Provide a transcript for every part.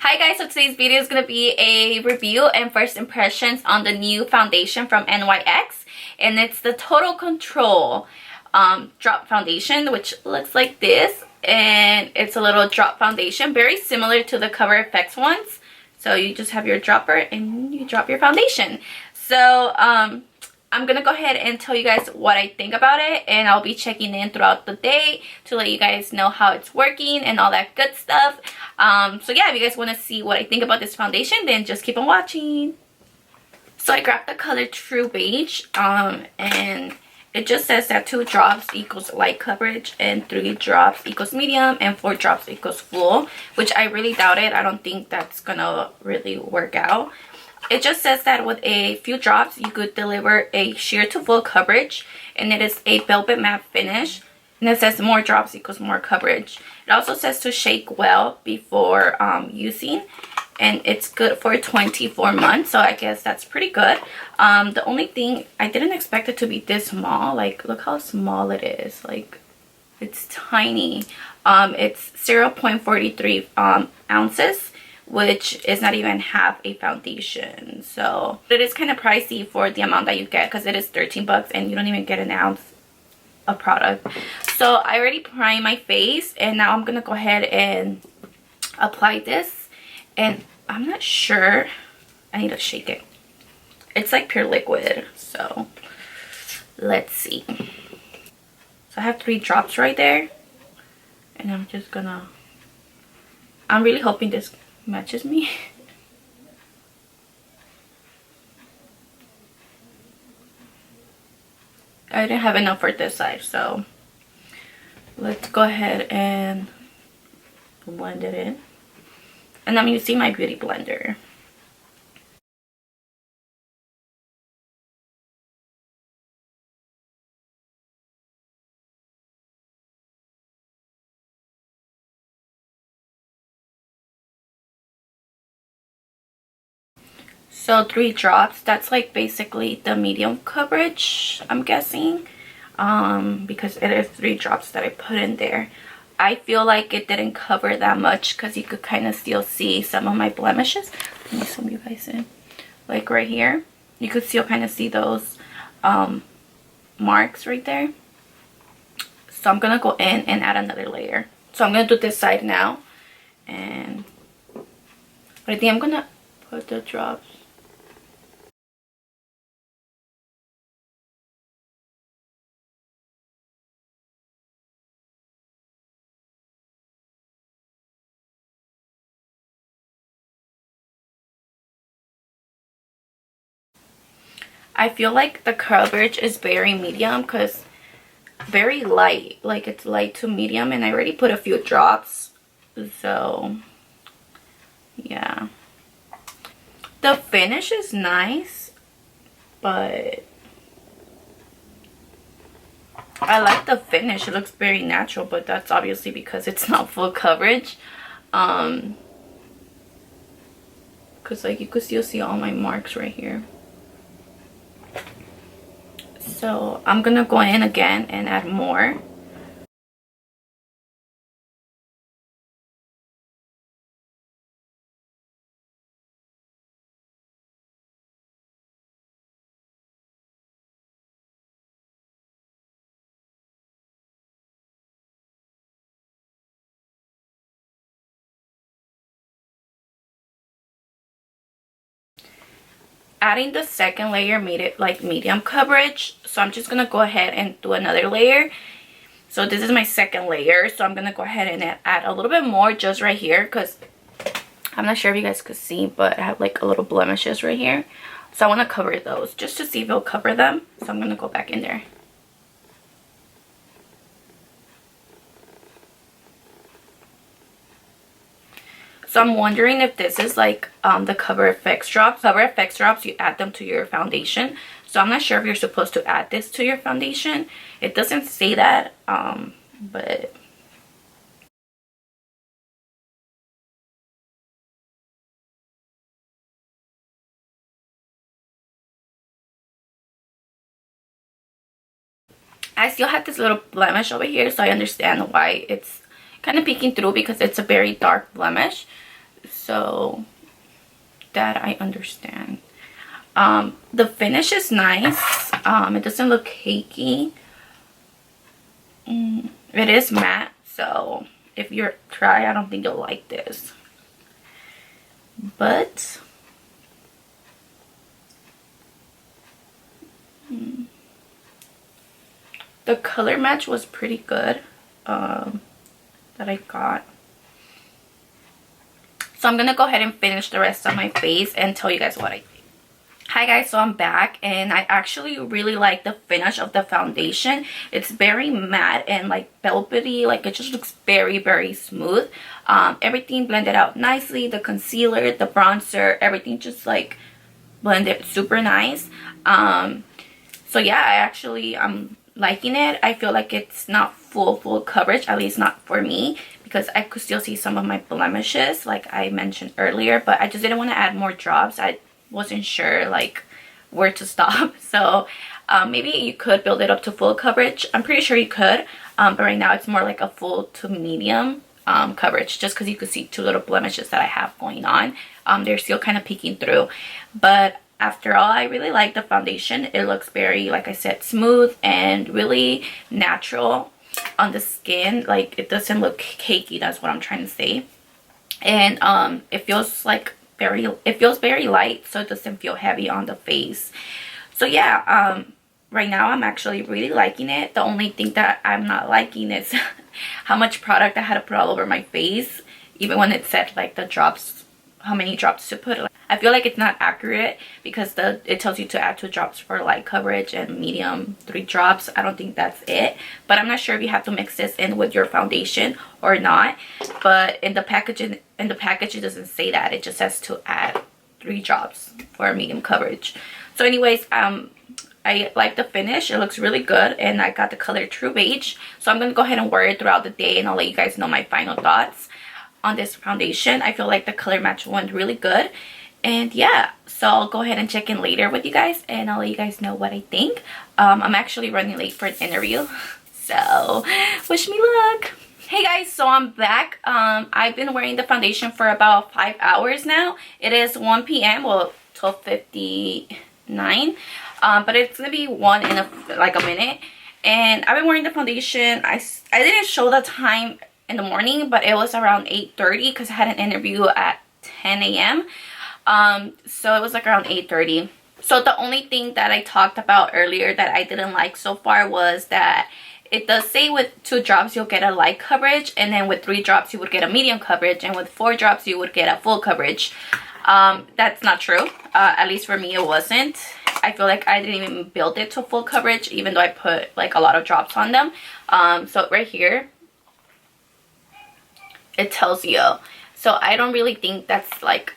Hi guys, so today's video is going to be a review and first impressions on the new foundation from NYX, and it's the Total Control drop foundation, which looks like this, and it's a little drop foundation very similar to the Cover FX ones. So you just have your dropper and you drop your foundation. So I'm gonna go ahead and tell you guys what I think about it, and I'll be checking in throughout the day to let you guys know how it's working and all that good stuff. So yeah, if you guys want to see what I think about this foundation, then just keep on watching. So I grabbed the color True Beige, and it just says that 2 drops equals light coverage, and 3 drops equals medium, and 4 drops equals full, which I really doubt it. I don't think that's gonna really work out. It just says that with a few drops you could deliver a sheer to full coverage, and it is a velvet matte finish, and it says more drops equals more coverage. It also says to shake well before using, and it's good for 24 months, so I guess that's pretty good. The only thing, I didn't expect it to be this small. Like, look how small it is. Like, it's tiny. It's 0.43 ounces, which is not even half a foundation. So it is kind of pricey for the amount that you get, because it is 13 bucks and you don't even get an ounce of product. So I already primed my face, and now I'm gonna go ahead and apply this, and I'm not sure, I need to shake it. It's like pure liquid, so let's see. So I have 3 drops right there, and I'm just gonna, I'm really hoping this matches me. I didn't have enough for this side, so let's go ahead and blend it in. And I'm using my beauty blender. So 3 drops, that's like basically the medium coverage, I'm guessing, because it is 3 drops that I put in there. I feel like it didn't cover that much, because you could kind of still see some of my blemishes. Let me zoom you guys in. Like right here, you could still kind of see those marks right there. So I'm gonna go in and add another layer. So I'm gonna do this side now, and I think I'm gonna put the drops. I feel like the coverage is very medium, because very light, like it's light to medium, and I already put a few drops, so yeah. The finish is nice, but I like the finish. It looks very natural, but that's obviously because it's not full coverage, because like you could still see all my marks right here. So I'm gonna go in again and add more. Adding the second layer made it like medium coverage, so I'm just gonna go ahead and do another layer. So this is my second layer, so I'm gonna go ahead and add a little bit more just right here, because I'm not sure if you guys could see, but I have like a little blemishes right here, so I want to cover those just to see if it'll cover them. So I'm gonna go back in there. So I'm wondering if this is like the Cover FX drops. Cover FX drops, you add them to your foundation. So I'm not sure if you're supposed to add this to your foundation. It doesn't say that, but I still have this little blemish over here, so I understand why it's kind of peeking through, because it's a very dark blemish. so that I understand. The finish is nice. It doesn't look cakey. It is matte, so if you're dry, I don't think you'll like this. But the color match was pretty good that I got. So I'm gonna go ahead and finish the rest of my face and tell you guys what I think. Hi guys, so I'm back, and I actually really like the finish of the foundation. It's very matte and like velvety, like it just looks very, very smooth. Everything blended out nicely. The concealer, the bronzer, everything just like blended super nice. So yeah, I'm liking it. I feel like it's not full coverage, at least not for me, because I could still see some of my blemishes like I mentioned earlier, but I just didn't want to add more drops. I wasn't sure like where to stop. So maybe you could build it up to full coverage. I'm pretty sure you could, but right now it's more like a full to medium coverage, just because you could see two little blemishes that I have going on. They're still kind of peeking through, but after all, I really like the foundation. It looks very, like I said, smooth and really natural on the skin. Like it doesn't look cakey, that's what I'm trying to say. And it feels like very light, so it doesn't feel heavy on the face. So yeah, right now I'm actually really liking it. The only thing that I'm not liking is how much product I had to put all over my face, even when it said like the drops, how many drops to put. I feel like it's not accurate, because it tells you to add 2 drops for light coverage and medium 3 drops. I don't think that's it, but I'm not sure if you have to mix this in with your foundation or not. But in the packaging, it doesn't say that. It just says to add 3 drops for medium coverage. So anyways, I like the finish. It looks really good, and I got the color True Beige. So I'm gonna go ahead and wear it throughout the day, and I'll let you guys know my final thoughts on this foundation. I feel like the color match went really good. And yeah, so I'll go ahead and check in later with you guys, and I'll let you guys know what I think. I'm actually running late for an interview, so wish me luck. Hey guys, so I'm back. I've been wearing the foundation for about 5 hours now. It is 1 p.m. well, 12:59, but it's gonna be 1 in like a minute. And I've been wearing the foundation. I didn't show the time in the morning, but it was around 8:30 because I had an interview at 10 a.m. So it was like around 8:30. So the only thing that I talked about earlier that I didn't like so far was that it does say with 2 drops you'll get a light coverage, and then with 3 drops you would get a medium coverage, and with 4 drops you would get a full coverage. That's not true. At least for me it wasn't. I feel like I didn't even build it to full coverage, even though I put like a lot of drops on them. So right here it tells you. So I don't really think that's like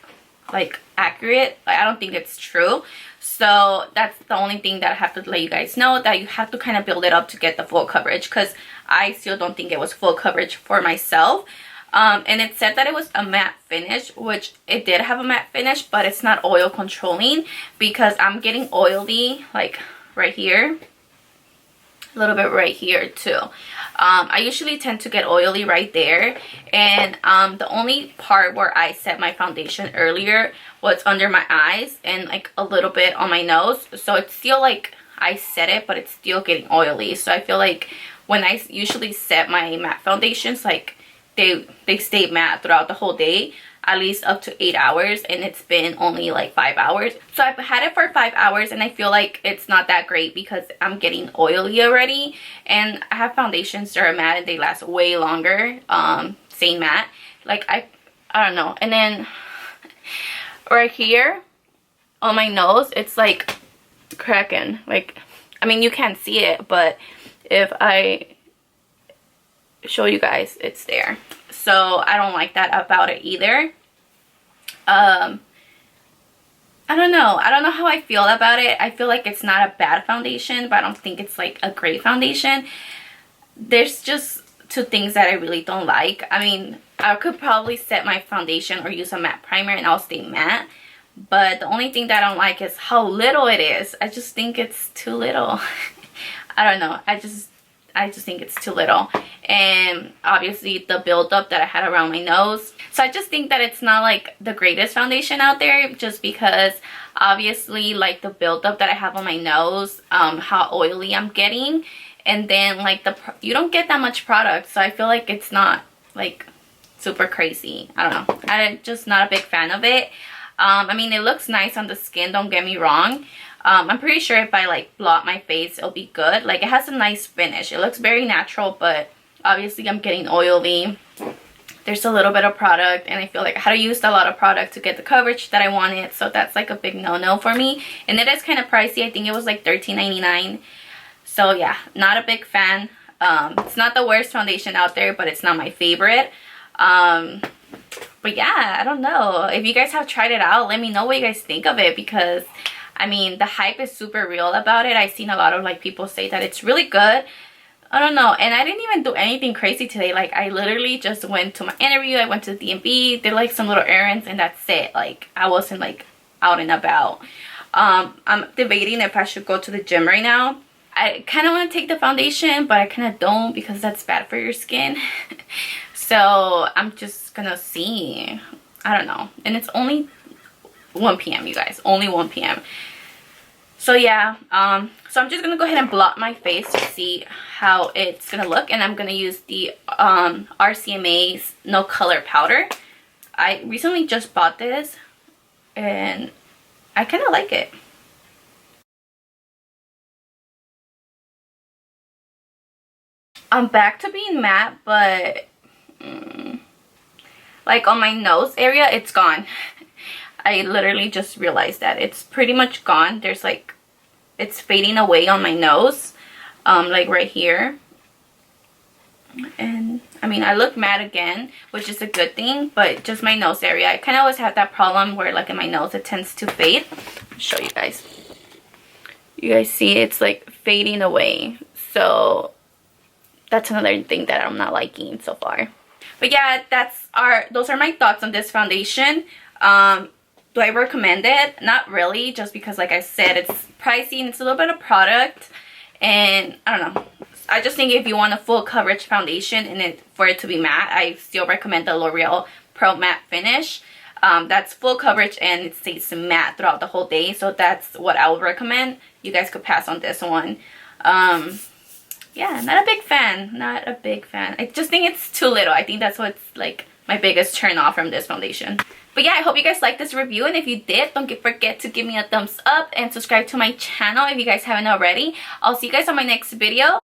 accurate. Like, I don't think it's true. So that's the only thing that I have to let you guys know, that you have to kind of build it up to get the full coverage, because I still don't think it was full coverage for myself. And it said that it was a matte finish, which it did have a matte finish, but it's not oil controlling, because I'm getting oily like right here, a little bit right here too. I usually tend to get oily right there, and the only part where I set my foundation earlier was under my eyes and like a little bit on my nose. So it's still like I set it, but it's still getting oily. So I feel like when I usually set my matte foundations, like they stay matte throughout the whole day, at least up to 8 hours, and it's been only like 5 hours. So I've had it for 5 hours, and I feel like it's not that great because I'm getting oily already. And I have foundations that are matte and they last way longer, same matte. Like I don't know. And then right here on my nose, it's like cracking. Like, I mean, you can't see it, but if I show you guys, it's there. So I don't like that about it either. I don't know how I feel about it. I feel like it's not a bad foundation, but I don't think it's like a great foundation. There's just 2 things that I really don't like. I mean, I could probably set my foundation or use a matte primer and I'll stay matte, but the only thing that I don't like is how little it is. I just think it's too little. I don't know. I I just think it's too little. And obviously the buildup that I had around my nose. So I just think that it's not like the greatest foundation out there, just because obviously like the buildup that I have on my nose, how oily I'm getting, and then like you don't get that much product, so I feel like it's not like super crazy. I don't know, I'm just not a big fan of it. I mean, it looks nice on the skin, don't get me wrong. I'm pretty sure if I like blot my face, it'll be good. Like, it has a nice finish, it looks very natural, but obviously I'm getting oily. There's a little bit of product, and I feel like I had to use a lot of product to get the coverage that I wanted, so that's like a big no-no for me. And it is kind of pricey. I think it was like $13.99. So yeah, not a big fan. It's not the worst foundation out there, but it's not my favorite. But yeah, I don't know. If you guys have tried it out, let me know what you guys think of it, because I mean, the hype is super real about it. I've seen a lot of like people say that it's really good. I don't know. And I didn't even do anything crazy today. Like, I literally just went to my interview. I went to the DMV, did like some little errands, and that's it. Like, I wasn't like out and about. I'm debating if I should go to the gym right now. I kind of want to take the foundation, but I kind of don't, because that's bad for your skin. So I'm just gonna see. I don't know. And it's only 1 p.m. you guys, only 1 p.m. So yeah, so I'm just gonna go ahead and blot my face to see how it's gonna look, and I'm gonna use the RCMA's no color powder. I recently just bought this and I kind of like it. I'm back to being matte, but like on my nose area, it's gone. I literally just realized that it's pretty much gone. There's like, it's fading away on my nose, like right here. And I mean, I look matte again, which is a good thing, but just my nose area, I kind of always have that problem where like in my nose it tends to fade. I'll show you guys. You guys see it's like fading away, so that's another thing that I'm not liking so far. But yeah, those are my thoughts on this foundation. Do I recommend it? Not really, just because like I said, it's pricey and it's a little bit of product, and I don't know. I just think if you want a full coverage foundation and for it to be matte, I still recommend the L'Oreal Pro Matte Finish. That's full coverage and it stays matte throughout the whole day, so that's what I would recommend. You guys could pass on this one. Yeah, not a big fan. Not a big fan. I just think it's too little. I think that's what's like my biggest turn off from this foundation. But yeah, I hope you guys liked this review, and if you did, don't forget to give me a thumbs up and subscribe to my channel if you guys haven't already. I'll see you guys on my next video.